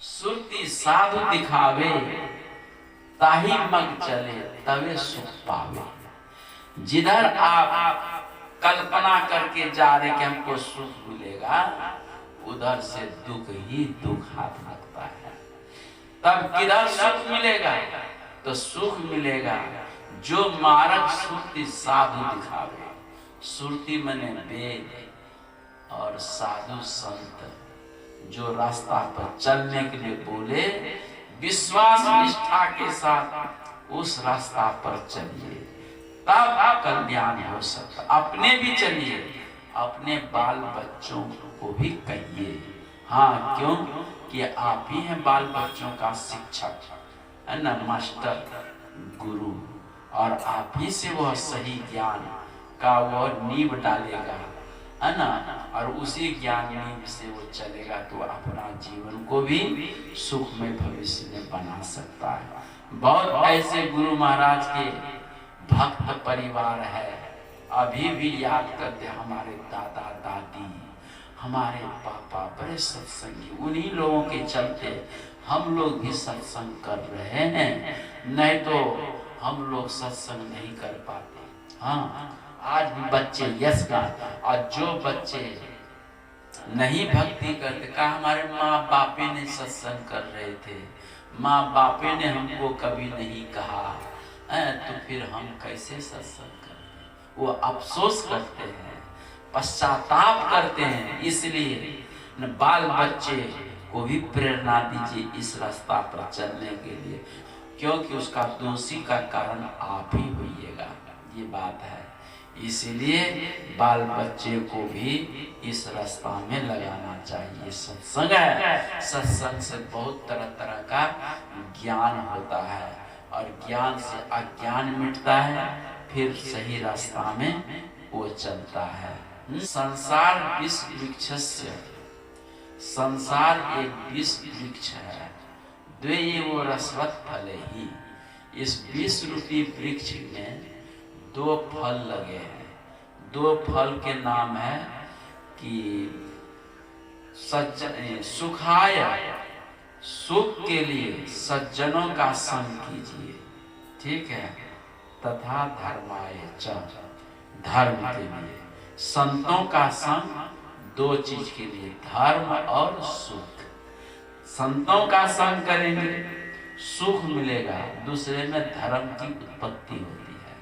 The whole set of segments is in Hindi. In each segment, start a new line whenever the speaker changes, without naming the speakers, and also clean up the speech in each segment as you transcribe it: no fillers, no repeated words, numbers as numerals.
सुरती साधु दिखावे, ताही मग चले तवे सुख पावे। जिधर आप कल्पना करके जा रहे कि हमको सुख मिलेगा, उधर से दुख ही दुख हाथ लगता है। तब किधर सुख मिलेगा? तो सुख मिलेगा जो मार्ग सुरती साधु दिखावे। सुरती मने वेद और साधु संत जो रास्ता पर चलने के लिए बोले, विश्वास निष्ठा के साथ उस रास्ता पर चलिए, तब कल्याण हो सकता। अपने भी चलिए, अपने बाल बच्चों को भी कहिए। हाँ, क्यों कि आप ही हैं बाल बच्चों का शिक्षक, है ना, मास्टर, गुरु, और आप ही से वह सही ज्ञान का वह नींव डालेगा, है ना, और उसी ज्ञान नींव से वो चलेगा तो अपना जीवन को भी सुखमय भविष्य में बना सकता है। बहुत ऐसे गुरु महाराज के भक्त परिवार है, अभी भी याद करते हमारे दादा दादी, हमारे पापा बड़े सत्संगी। उन्हीं लोगों के चलते हम लोग भी सत्संग कर रहे हैं, नहीं तो हम लोग सत्संग नहीं कर पाते। हाँ, आज भी बच्चे यश गाते, और जो बच्चे नहीं भक्ति करते, कहा हमारे माँ बापे ने सत्संग कर रहे थे, माँ बापे ने हमको कभी नहीं कहा, तो फिर हम कैसे सत्संग करें? वो अफसोस करते हैं, पश्चाताप करते हैं। इसलिए न बाल बच्चे को भी प्रेरणा दीजिए इस रास्ता पर चलने के लिए, क्योंकि उसका दोषी का कारण आप ही होइएगा, ये बात है। इसीलिए बाल बच्चे को भी इस रास्ता में लगाना चाहिए। सत्संग है, सत्संग से बहुत तरह तरह का ज्ञान होता है, और ज्ञान से अज्ञान मिटता है, फिर सही रास्ता में वो चलता है। संसार विष वृक्षस्य, संसार एक विष वृक्ष है, द्वे एव रसवत् फले ही। इस विष रूपी वृक्ष में दो फल लगे हैं। दो फल के नाम है कि सज्जन सुखाय, सुख के लिए सज्जनों का संग कीजिए, ठीक है, तथा धर्माय च, धर्म के लिए संतों का संग, दो चीज के लिए, धर्म और सुख। संतों का संग करेंगे सुख मिलेगा, दूसरे में धर्म की उत्पत्ति होती है,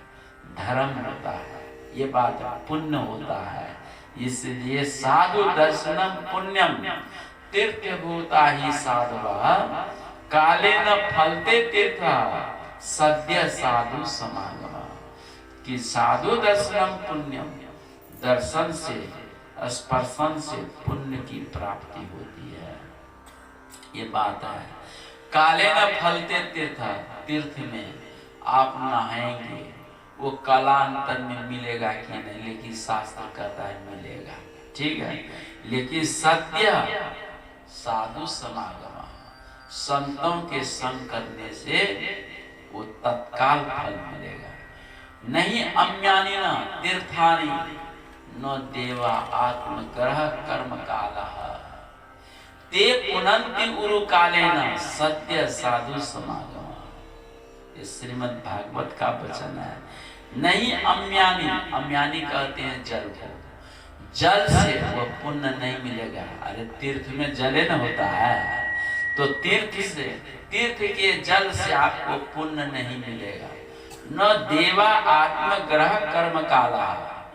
धर्म होता है, ये बात पुण्य होता है। इसलिए साधु दर्शनम पुण्यम तीर्थभूता ही साधवा, काले न फलते तीर्थ सद्य साधु समागम। कि साधु दर्शनम पुण्यम, दर्शन से स्पर्शन से पुण्य की प्राप्ति होती है, ये बात है। काले न फलते तीर्थ, तीर्थ में आप नहाएंगे, वो कालांतर में मिलेगा कि नहीं, लेकिन शास्त्र कहता है मिलेगा, ठीक है। लेकिन सत्य साधु समागम, संतों के संग करने से वो तत्काल फल मिलेगा। नहीं अम्यानि न तीर्थानि न देवा आत्मग्रह कर्म कालः, ते पुनन्ति उरु कालेन सत्य साधु समागम। ये श्रीमद् भागवत का वचन है। नहीं अम्यानी, अम्यानी कहते हैं जल को, जल से वो पुण्य नहीं मिलेगा। अरे तीर्थ में जले न होता है, तो तीर्थ से, तीर्थ के जल से आपको पुण्य नहीं मिलेगा। न देवा आत्मग्रह कर्म काला,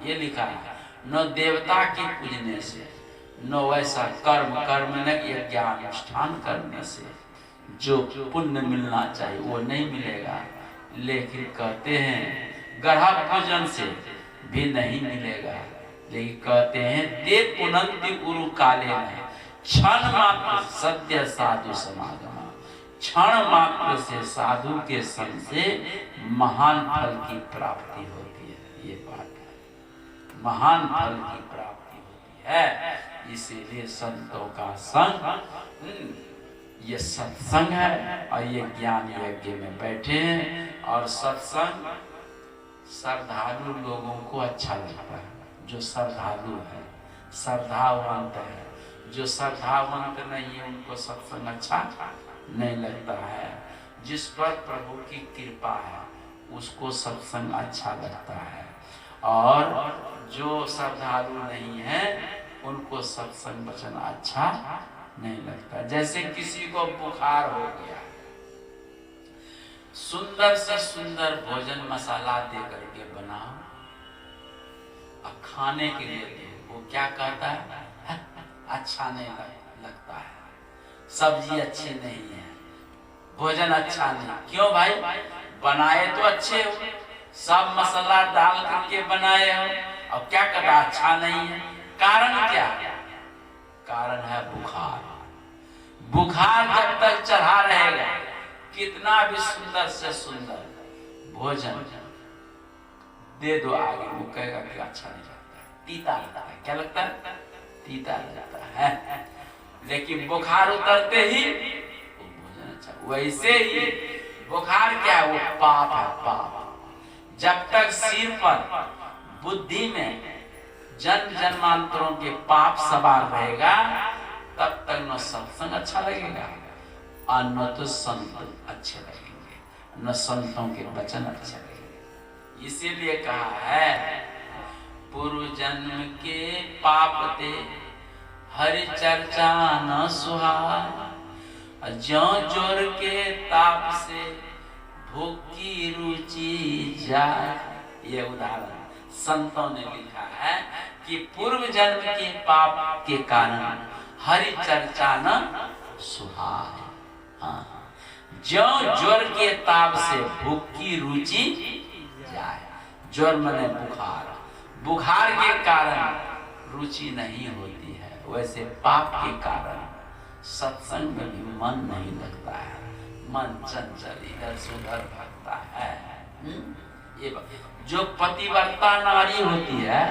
ये लिखा है, न देवता के पूजने से, न वैसा कर्म, कर्म न यज्ञ अनुष्ठान करने से जो पुण्य मिलना चाहिए वो नहीं मिलेगा। लेकिन कहते हैं ग्रह पूजन से भी नहीं मिलेगा। लेकिन कहते हैं ते पुनन्ति उरु काले में, क्षण मात्र सत्य साधु समागम, क्षण मात्र से साधु के संग से महान फल की प्राप्ति होती है, ये बात है, महान फल की प्राप्ति होती है। इसीलिए संतों का संग, ये सत्संग है, और ये ज्ञान यज्ञ में बैठे हैं। और सत्संग श्रद्धालु लोगों को अच्छा लगता है, जो श्रद्धालु है, श्रद्धावंत है, जो श्रद्धावंत नहीं है उनको सत्संग अच्छा नहीं लगता है। जिस पर प्रभु की कृपा है उसको सत्संग अच्छा लगता है, और जो श्रद्धालु नहीं है उनको सत्संग वचन अच्छा नहीं लगता। जैसे किसी को बुखार हो गया, सुंदर से सुंदर भोजन मसाला दे करके बनाओ और खाने के लिए दे, वो क्या कहता है? अच्छा नहीं लगता है, सब्जी अच्छी नहीं है, भोजन अच्छा नहीं। क्यों भाई? बनाए तो अच्छे हो, सब मसाला डाल करके बनाए हो, और क्या कहता अच्छा नहीं है? कारण क्या? कारण है बुखार। बुखार जब तक चढ़ा रहेगा, कितना भी सुंदर से सुंदर भोजन दे दो आगे, वो कहेगा कि अच्छा नहीं लगता है, तीता लगता है। क्या लगता है? तीता लगता है। लेकिन बुखार उतरते ही वो भोजन अच्छा। वैसे ही बुखार क्या है? वो पाप है, पाप। जब तक सिर पर बुद्धि में जन्म जन्मांतरों के पाप सवार रहेगा, तब तक न सत्संग अच्छा लगेगा और न तो संत अच्छे लगेंगे, न संतों के वचन अच्छे लगेंगे। इसीलिए कहा है, पूर्व जन्म के पाप ते हरि चर्चा न सुहाय, ज्यों जोर के ताप से भूख की रुचि जाए। ये उदाहरण संतों ने लिखा है कि पूर्व जन्म के पाप के कारण हरि चर्चा न सुहाय। हाँ, ज्यों ज्वर के ताप से भूख की रुचि जाए। ज्वर मने बुखार, बुखार के कारण रुचि नहीं होती है, वैसे पाप के कारण सत्संग में भी मन नहीं लगता है, मन चंचल इधर से उधर भागता है। ये जो पतिव्रता नारी होती है,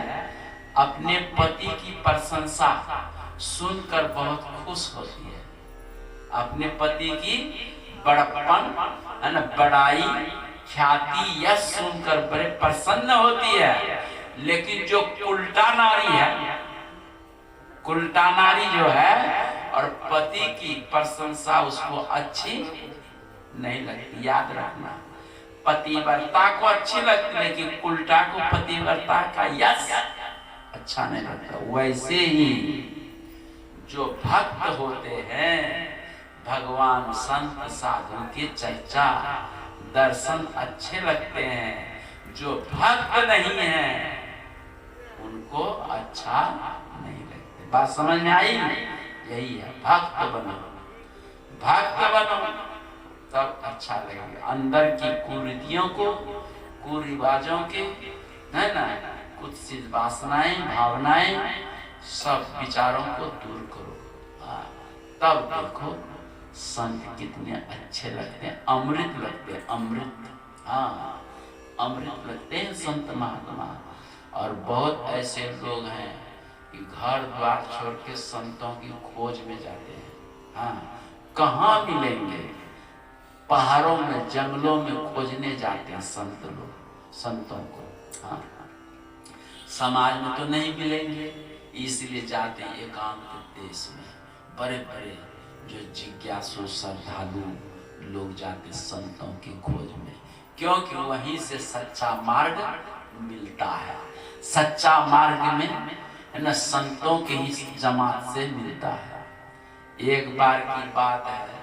अपने पति की प्रशंसा सुनकर बहुत खुश होती है, अपने पति की बड़प्पन है ना, बड़ाई ख्याति यश सुनकर बड़े प्रसन्न होती है। लेकिन जो उल्टा नारी है, उल्टा नारी जो है और पति की प्रशंसा उसको अच्छी नहीं लगती। याद रखना, पतिव्रता को अच्छी लगती, लेकिन उल्टा को पतिव्रता का यश अच्छा नहीं लगता। वैसे ही जो भक्त होते हैं, भगवान संत साधु की चर्चा दर्शन अच्छे लगते हैं। जो भक्त नहीं है उनको अच्छा नहीं लगते। बात समझ में आई? यही है, भक्त बनो, भक्त बनो तब अच्छा लगेगा। अंदर की कुरीतियों को, कुरिवाजों के है ना, कुछ सी वासनाएं भावनाएं सब विचारों को दूर करो, तब देखो संत कितने अच्छे लगते हैं, अमृत लगते हैं, अमृत। हाँ, अमृत लगते हैं संत महात्मा। और बहुत ऐसे लोग हैं कि घर द्वार छोड़ के संतों की खोज में जाते हैं। हाँ, कहाँ मिलेंगे? पहाड़ों में, जंगलों में खोजने जाते हैं संत लोग, संतों को। हाँ, समाज में तो नहीं मिलेंगे, इसलिए जाते हैं एकांत देश में। बड़े बड़े जो जिज्ञासु श्रद्धालु लोग जाते संतों की खोज में, क्योंकि वहीं से सच्चा मार्ग मिलता है। सच्चा मार्ग में है ना, संतों के ही जमात से मिलता है। एक बार की बात है,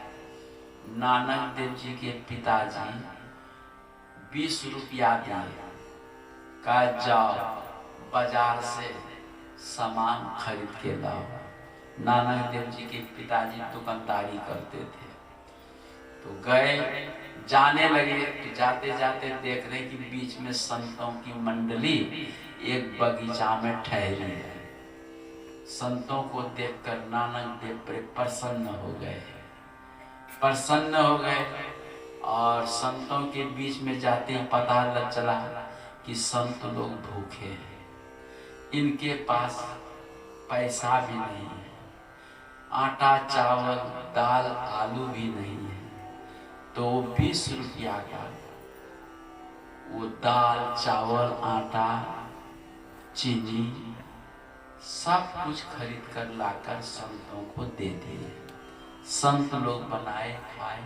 नानक देव जी के पिताजी 20 रुपया दिए, का जाओ बाजार से सामान खरीद के लाओ। नानक देव जी के पिताजी दुकानदारी करते थे, तो गए, जाने लगे। तो जाते जाते देख रहे कि बीच में संतों की मंडली एक बगीचा में ठहरी है। संतों को देखकर नानक देव बड़े प्रसन्न हो गए, प्रसन्न हो गए। और संतों के बीच में जाते ही पता लग चला कि संत लोग भूखे हैं, इनके पास पैसा भी नहीं है, आटा चावल दाल आलू भी नहीं है। तो 20 रुपया का वो दाल चावल आटा चीनी सब कुछ खरीद कर लाकर संतों को दे दिए। संत लोग बनाए खाए।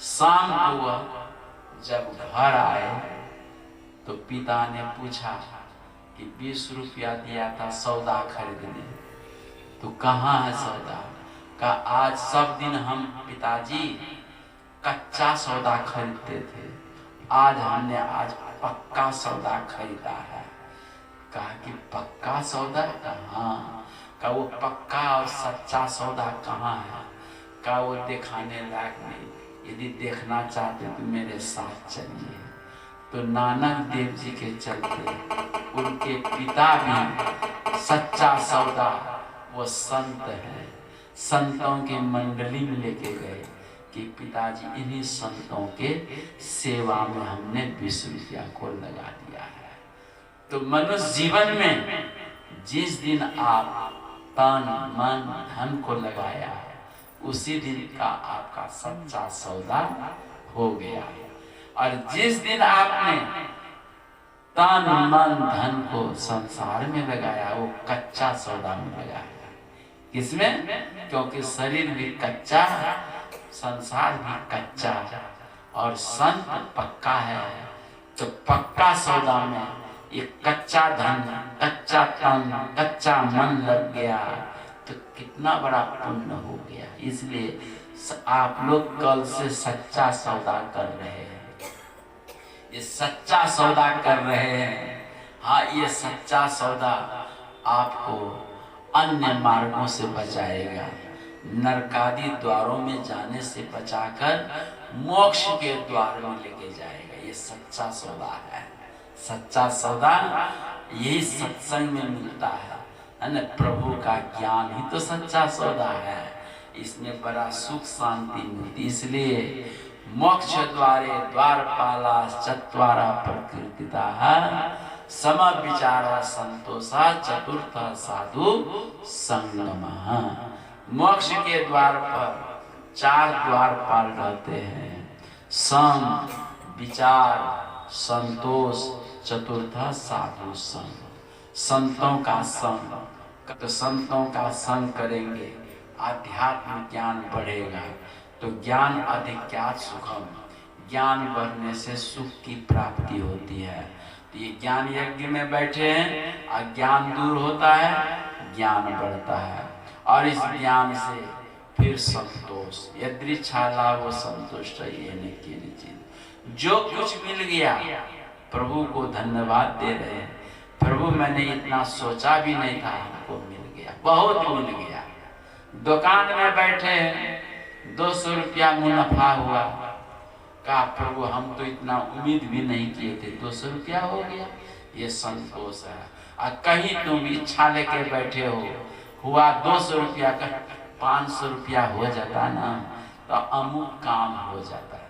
शाम को वह जब घर आए तो पिता ने पूछा कि 20 रुपया दिया था सौदा खरीदने, तो कहाँ है सौदा? का आज सब दिन हम पिताजी कच्चा सौदा खरीदते थे, आज हमने आज पक्का सौदा खरीदा है। कहा कि पक्का सौदा? हाँ। का वो पक्का और सच्चा सौदा कहाँ है? का वो दिखाने लायक नहीं, यदि देखना चाहते तो मेरे साथ चलिए। तो नानक देव जी के चलते उनके पिता भी सच्चा सौदा, वो संत है, संतों की मंडली में लेके गए कि पिताजी इन्हीं संतों के सेवा में हमने 20 रुपया को लगा दिया है। तो मनुष्य जीवन में जिस दिन आप तन मन धन को लगाया उसी दिन का आपका सच्चा सौदा हो गया। और जिस दिन आपने तन मन धन को संसार में लगाया वो कच्चा सौदा में लगाया। किसमें? क्योंकि शरीर भी कच्चा, संसार भी कच्चा और संत पक्का है। तो पक्का सौदा में ये कच्चा धन, कच्चा तन, कच्चा मन लग गया तो कितना बड़ा पुण्य हो गया। इसलिए आप लोग कल से सच्चा सौदा कर रहे हैं, ये सच्चा सौदा कर रहे हैं। हाँ, ये सच्चा सौदा आपको अन्य मार्गों से बचाएगा, नरकादि द्वारों में जाने से बचाकर मोक्ष के द्वार में लेके जाएगा। ये सच्चा सौदा है। सच्चा सौदा यही सत्संग में मिलता है ना। प्रभु का ज्ञान ही तो सच्चा सौदा है। इसमें बड़ा सुख शांति मिलती। इसलिए मोक्ष द्वारे द्वारपाला चत्वारा प्रकृतिता सम विचारा संतोषा चतुर्थ साधु संगम। मोक्ष के द्वार पर 4 द्वारपाल रहते हैं, सम, विचार, संतोष, चतुर्थ साधु संग। संतों का संग, तो संतों का संग करेंगे आध्यात्म ज्ञान बढ़ेगा। तो ज्ञान अधिक्यात सुखम, ज्ञान बढ़ने से सुख की प्राप्ति होती है। तो ये ज्ञान यज्ञ में बैठे हैं, अज्ञान दूर होता है, ज्ञान बढ़ता है। और इस ज्ञान से फिर संतोष, यदृच्छाला वो संतुष्ट ये नहीं। जो कुछ मिल गया प्रभु को धन्यवाद दे रहे हैं। प्रभु मैंने इतना सोचा भी नहीं था, हमको मिल गया, बहुत मिल गया। दुकान में बैठे 200 रुपया मुनाफा हुआ, कहा प्रभु हम तो इतना उम्मीद भी नहीं किए थे, 200 रुपया हो गया, ये संतोष है। और कहीं तुम इच्छा लेके बैठे हो, हुआ 200 रुपया का 500 रुपया हो जाता ना, तो अमुक काम हो जाता है।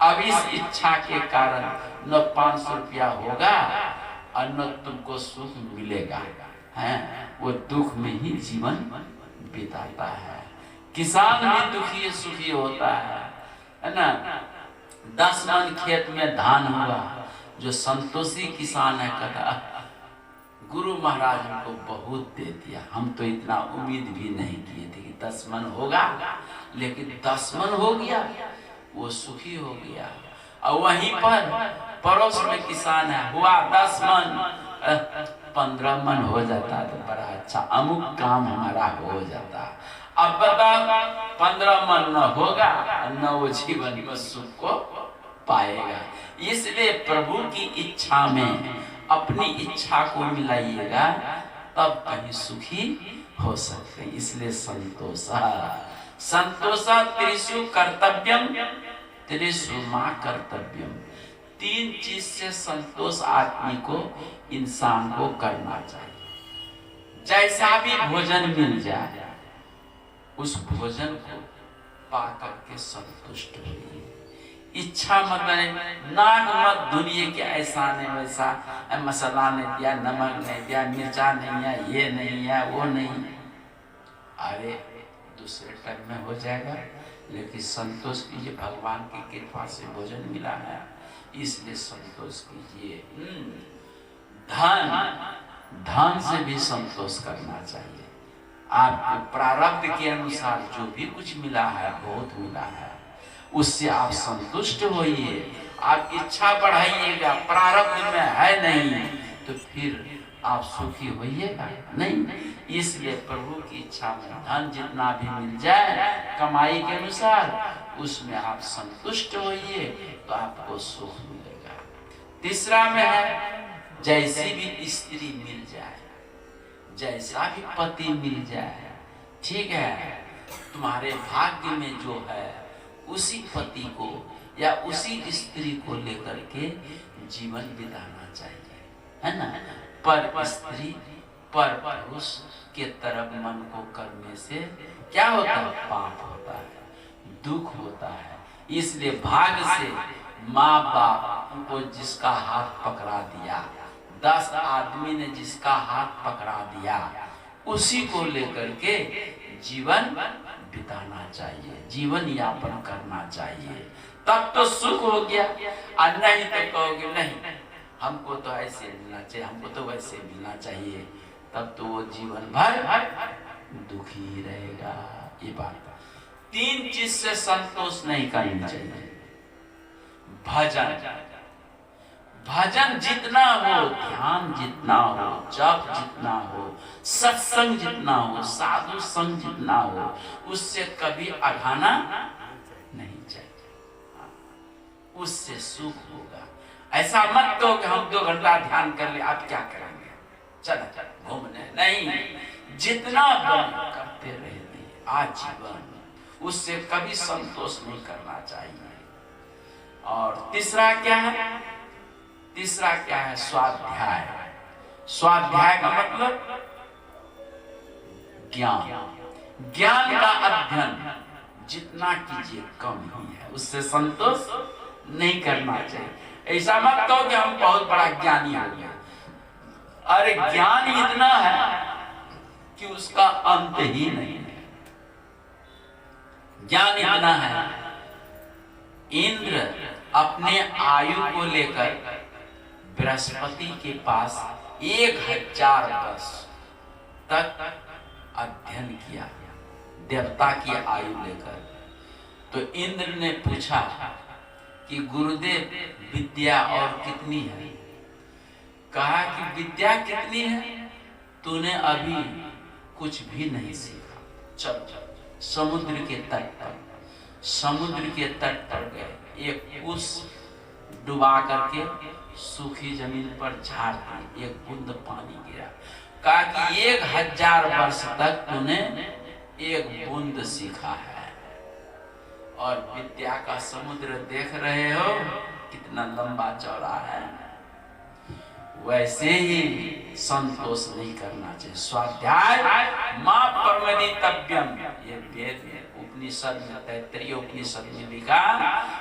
अब इस इच्छा के कारण न 500 रुपया होगा और न तुमको सुख मिलेगा, है वो दुख में ही जीवन बिताता है। किसान भी दुखी सुखी होता है ना। 10 मन खेत में धान हुआ, जो संतोषी किसान है कहता गुरु महाराज हमको बहुत दे दिया, हम तो इतना उम्मीद भी नहीं किए थे कि 10 मन होगा, लेकिन 10 मन हो गया, वो सुखी हो गया। और वहीं पर पड़ोस में किसान है, हुआ 10 मन, 15 मन हो जाता तो बड़ा अच्छा, अमुक काम हमारा हो जाता। अब बताओ 15 मन न होगा न वो जीवन में सुख को पाएगा। इसलिए प्रभु की इच्छा में अपनी इच्छा को मिलाइएगा, तब कहीं सुखी हो सकते हैं। इसलिए संतोषा संतोषा त्रिषु कर्तव्यम त्रिषु मां कर्तव्यम। 3 चीज से संतोष आदमी को, इंसान को करना चाहिए। जैसा भी भोजन मिल जाए उस भोजन को पा करके संतुष्ट होइए। इच्छा मत बने, नाक मत धुनिए कि ऐसा नहीं वैसा, मसाला नहीं दिया, नमक नहीं दिया, मिर्चा नहीं है, ये नहीं है, वो नहीं। अरे दूसरे टाइम में हो जाएगा, लेकिन संतोष कीजिए, भगवान की कृपा से भोजन मिला है, इसलिए संतोष कीजिए। धन धन से भी संतोष करना चाहिए। आपको प्रारब्ध के अनुसार जो भी कुछ मिला है, बहुत मिला है, उससे आप संतुष्ट होइए। आप इच्छा बढ़ाइएगा, प्रारब्ध में है नहीं तो फिर आप सुखी होइएगा नहीं। इसलिए प्रभु की इच्छा में धन जितना भी मिल जाए कमाई के अनुसार, उसमें आप संतुष्ट होइए तो आपको सुख मिलेगा। तीसरा में है जैसी भी स्त्री मिल जाए, जैसा भी पति मिल जाए, ठीक है, तुम्हारे भाग्य में जो है उसी पति को या उसी स्त्री को लेकर के जीवन बिताना चाहिए, है ना। पर स्त्री पर पुरुष के तरफ मन को करने से क्या होता है? पाप होता है, दुख होता है। इसलिए भाग्य से माँ बाप को जिसका हाथ पकड़ा दिया, 10 आदमी ने जिसका हाथ पकड़ा दिया, उसी को लेकर के जीवन बिताना चाहिए, जीवन यापन करना चाहिए, तब तो सुख हो गया। और नहीं तो कहोगे नहीं हमको तो ऐसे मिलना चाहिए, हमको तो वैसे मिलना चाहिए, तब तो वो जीवन भर दुखी ही रहेगा। ये बात 3 चीज से संतोष नहीं करनी चाहिए। भजन, भजन जितना हो, ध्यान जितना हो, जप जितना हो, सत्संग जितना हो, साधु संग जितना हो, उससे कभी अघाना नहीं चाहिए, उससे सुख होगा। ऐसा मत कहो कि हम 2 घंटा ध्यान कर ले, आप क्या करेंगे, चलो घूमने, नहीं, जितना करते रहिए आजीवन, उससे कभी संतोष नहीं करना चाहिए। और तीसरा क्या है? तीसरा क्या है? स्वाध्याय। स्वाध्याय का मतलब ज्ञान, ज्ञान का अध्ययन जितना कीजिए कम ही है, उससे संतोष नहीं करना चाहिए। ऐसा मत कहो कि हम बहुत बड़ा ज्ञानी हो गया। अरे ज्ञान इतना है कि उसका अंत ही नहीं है। ज्ञान इतना है, इंद्र अपने आयु को लेकर बृहस्पति के पास 1000 वर्ष तक अध्ययन किया, देवता की आयु लेकर। तो इंद्र ने पूछा कि गुरुदेव विद्या और कितनी है? कहा कि विद्या कितनी है, तूने अभी कुछ भी नहीं सीखा। चल समुद्र के तट पर, समुद्र के तट पर गए, एक कुश डुबा करके सूखी जमीन पर झाड़ दी, एक बूंद पानी गिरा। कहा कि 1000 वर्ष तक तूने एक बूंद सीखा है, और विद्या का समुद्र देख रहे हो कितना लंबा चौड़ा है। वैसे ही संतोष नहीं करना चाहिए। स्वाध्याय मां परमदितव्यम, ये वेद में उपनिषद में, तैत्तिरीय उपनिषद में लिखा,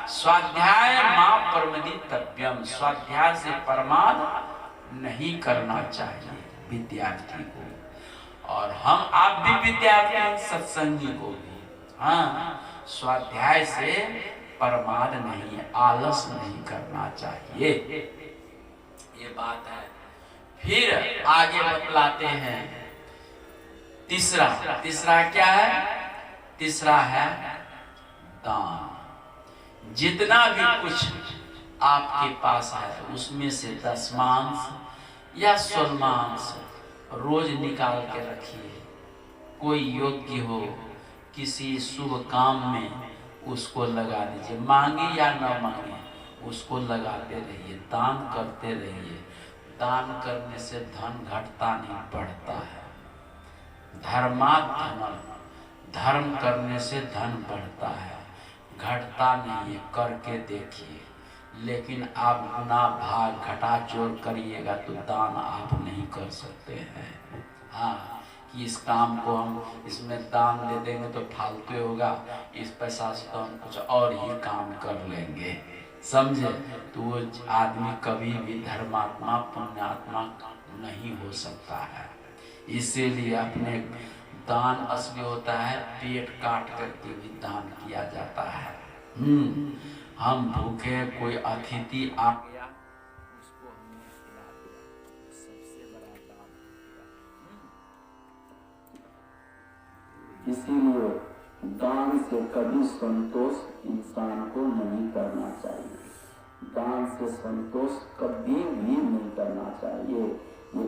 स्वाध्याय मां परमदितव्यम, स्वाध्याय से परमाद नहीं करना चाहिए विद्यार्थी को। और हम आप भी विद्यार्थी, सत्संगी को भी, हाँ, स्वाध्याय से परमाद नहीं, आलस नहीं करना चाहिए। ये बात है। फिर आगे बतलाते हैं तीसरा। तीसरा क्या है? तीसरा है दान। जितना भी कुछ आपके पास है उसमें से 10वांश या 16वांश रोज निकाल के रखिए। कोई योग्य हो किसी शुभ काम में उसको लगा दीजिए, मांगे या न मांगे उसको लगाते रहिए, दान करते रहिए। दान करने से धन घटता नहीं, बढ़ता है। धर्मात् धनम, धर्म करने से धन बढ़ता है, घटता नहीं है। करके देखिए। लेकिन आप गुना भाग घटा जोड़ करिएगा तो दान आप नहीं कर सकते हैं। हाँ, कि इस काम को हम इसमें दान दे देंगे तो फालतू होगा, इस पैसा से तो हम कुछ और ही काम कर लेंगे, समझे? तो वो आदमी कभी भी धर्मात्मा पुण्यात्मा नहीं हो सकता है। इसीलिए अपने दान असली होता है, पेट काट करके भी दान किया जाता है। हम भूखे, कोई अतिथि आ गया, उसको हमने खिला दिया, सबसे बड़ा दान
इसीलिए दान से कभी संतोष इंसान को नहीं करना चाहिए। दान से संतोष कभी भी नहीं करना चाहिए। ये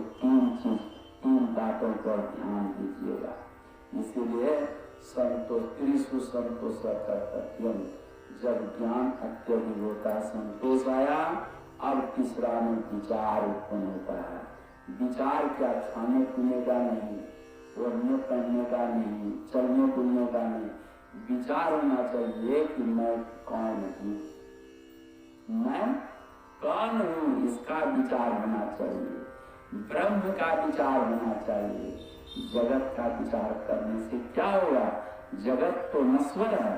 तीन बातों पर ध्यान दीजिएगा। इसीलिए संतोष त्रिषु संतोष कर्तव्यम, जब ज्ञान अत्यधिक होता संतोष आया, अब तीसरा में विचार उत्पन्न होता है। विचार क्या, खाने पीने का नहीं, ओढ़ने पहनने का नहीं, चलने बुलने का नहीं, विचार होना चाहिए कि मैं कौन हूँ, मैं कौन हूँ, इसका विचार होना चाहिए। ब्रह्म का विचार होना चाहिए। जगत का विचार करने से क्या होगा, जगत तो नश्वर है।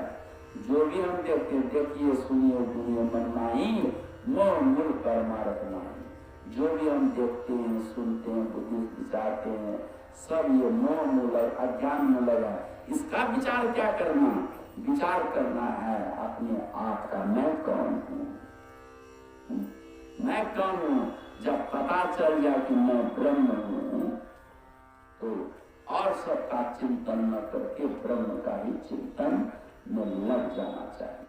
जो भी हम देखते, देखिए सुनिए दुनिया मनमाही मोह मूल परमार्थ नहीं। जो भी हम देखते हैं, सुनते हैं, बुद्धि विचारते हैं, सब ये मोह मूल अज्ञान मूल है। इसका विचार क्या करना, विचार करना है अपने आप का, मैं कौन हूँ, मैं कौन हूँ। जब पता चल जाए कि मैं ब्रह्म हूँ, तो और सबका चिंतन न करके ब्रह्म का ही चिंतन में लग जाना चाहिए।